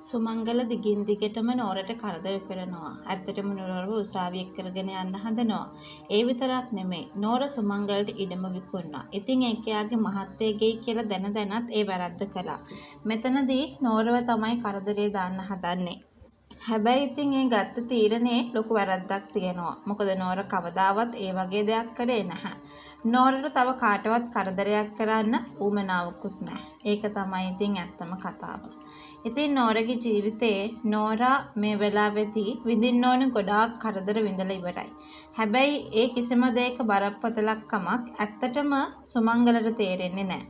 සුමංගල දිගින් දිගටම නෝරට කරදර කරනවා. ඇත්තටම නෝරව උසාවියක් කරගෙන යන්න හදනවා. ඒ විතරක් නෙමෙයි. නෝර සුමංගලට ඉඩම විකුණා. ඉතින් ඒකයාගේ මහත්තයගේ කියලා දැනත් ඒ වැරද්ද කළා. මෙතනදී නෝරව තමයි කරදරේ දාන්න හදන්නේ. හැබැයි ඉතින් ඒ ගත්ත තීරණේ ලොකු වැරද්දක් තියෙනවා. මොකද නෝර කවදාවත් ඒ වගේ දෙයක් කරේ නැහැ. නෝරට තව කාටවත් කරදරයක් කරන්න උවමනාවකුත් නැහැ. ඒක තමයි ඉතින් ඇත්තම කතාව. ඉතින් නෝරගේ ජීවිතේ නෝරා මේ වෙලාවේදී විඳින්න ඕන ගොඩාක් කරදර විඳලා ඉවරයි. හැබැයි ඒ කිසිම දෙයක බරපතලක් කමක් ඇත්තටම සුමංගලට තේරෙන්නේ නැහැ.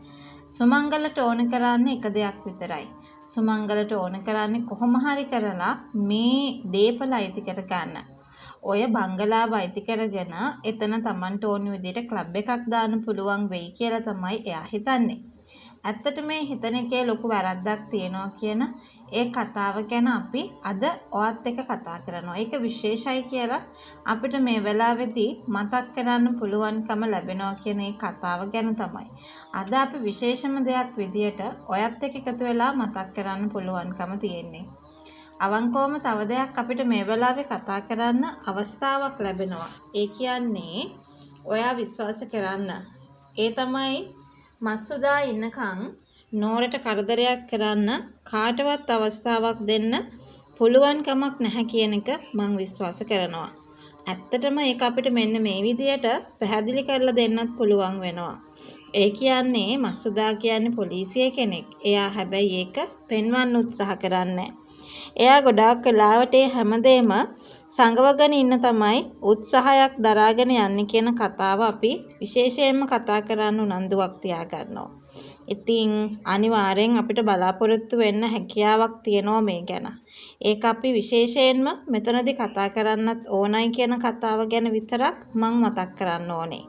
සුමංගලට ඕන කරන්නේ එක දෙයක් විතරයි. සුමංගලට ඕන කරන්නේ කොහොම හරි කරලා මේ දීපල අයිති කර ගන්න. ඔය බංගලාව අයිති කරගෙන එතන Tamanට ඕන විදිහට ක්ලබ් එකක් දාන්න පුළුවන් වෙයි කියලා තමයි එයා හිතන්නේ. ඇත්තට මේ හිතන එකේ ලොකු වැරද්දක් තියෙනවා කියන ඒ කතාව ගැන අපි අද ඔයත් එක්ක කතා කරනවා. ඒක විශේෂයි කියලා අපිට මේ වෙලාවේදී මතක් කරන්න පුළුවන්කම ලැබෙනවා කියන ඒ කතාව ගැන තමයි. අද අපි විශේෂම දෙයක් විදියට ඔයත් එක්ක එකතු වෙලා මතක් කරන්න පුළුවන්කම තියෙන්නේ. අවංකවම තව දෙයක් අපිට මේ වෙලාවේ කතා කරන්න අවස්ථාවක් ලැබෙනවා. ඒ කියන්නේ ඔයා විශ්වාස කරන්න. ඒ තමයි මස්සුදා ඉන්නකම් නෝරට කරදරයක් කරන්න කාටවත් අවස්ථාවක් දෙන්න පුළුවන් කමක් නැහැ කියන එක මම විශ්වාස කරනවා. ඇත්තටම ඒක අපිට මෙන්න මේ විදියට පැහැදිලි කරලා දෙන්නත් පුළුවන් වෙනවා. ඒ කියන්නේ මස්සුදා කියන්නේ පොලිසිය කෙනෙක්. එයා හැබැයි ඒක පෙන්වන්න උත්සාහ කරන්නේ. එයා ගොඩාක් වෙලාවට හැමදේම සංගවගෙන ඉන්න තමයි උත්සාහයක් දරාගෙන යන්නේ කියන කතාව අපි විශේෂයෙන්ම කතා කරන්න උනන්දුවක් තියාගන්නවා. ඉතින් අනිවාර්යෙන් අපිට බලාපොරොත්තු වෙන්න හැකියාවක් තියෙනවා මේ ගැන. ඒක අපි විශේෂයෙන්ම මෙතනදී කතා කරන්නත් ඕනයි කියන කතාව ගැන විතරක් මම මතක් කරන්න ඕනේ.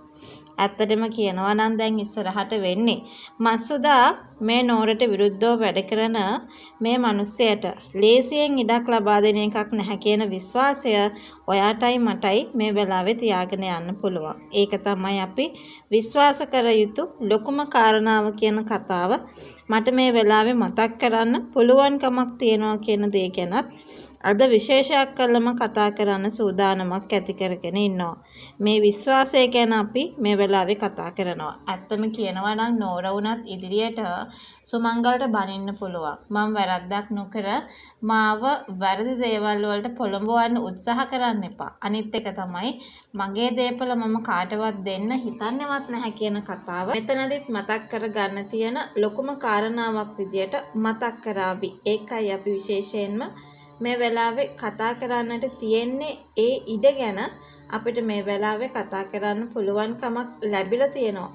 ඇත්තටම කියනවා නම් දැන් ඉස්සරහට වෙන්නේ මස්සුදා මේ නෝරට විරුද්ධව වැඩ කරන මේ මිනිස්සයාට ලේසියෙන් ඉඩක් ලබා දෙන එකක් නැහැ කියන විශ්වාසය ඔයාටයි මටයි මේ වෙලාවේ තියාගෙන යන්න පුළුවන්. ඒක තමයි අපි විශ්වාස කර යුතු ලොකුම කාරණාව කියන කතාව මට මේ වෙලාවේ මතක් කරන්න පුළුවන්කමක් තියෙනවා කියන දේ ගැනත් අද විශේෂයක් කළම කතා කරන්න සූදානමක් ඇති කරගෙන ඉන්නවා. මේ විශ්වාසය ගැන අපි මේ වෙලාවේ කතා කරනවා. ඇත්තම කියනවා නම් නෝර වුණත් ඉදිරියට සුමංගලට බනින්න පුළුවන්. මම වැරද්දක් නොකර මාව වැරදි දේවල් වලට පොළඹවන්න උත්සාහ කරන්න එපා. අනිත් එක තමයි මගේ දේපල මම කාටවත් දෙන්න හිතන්නේවත් නැහැ කියන කතාව. මෙතනදිත් මතක් කරගන්න තියෙන ලොකුම කාරණාවක් විදියට මතක් කරાવી. ඒකයි අපි විශේෂයෙන්ම මේ වෙලාවේ කතා කරන්නට තියෙන්නේ ඒ ඉඩ ගැන අපිට මේ වෙලාවේ කතා කරන්න පුළුවන් කමක් ලැබිලා තියෙනවා.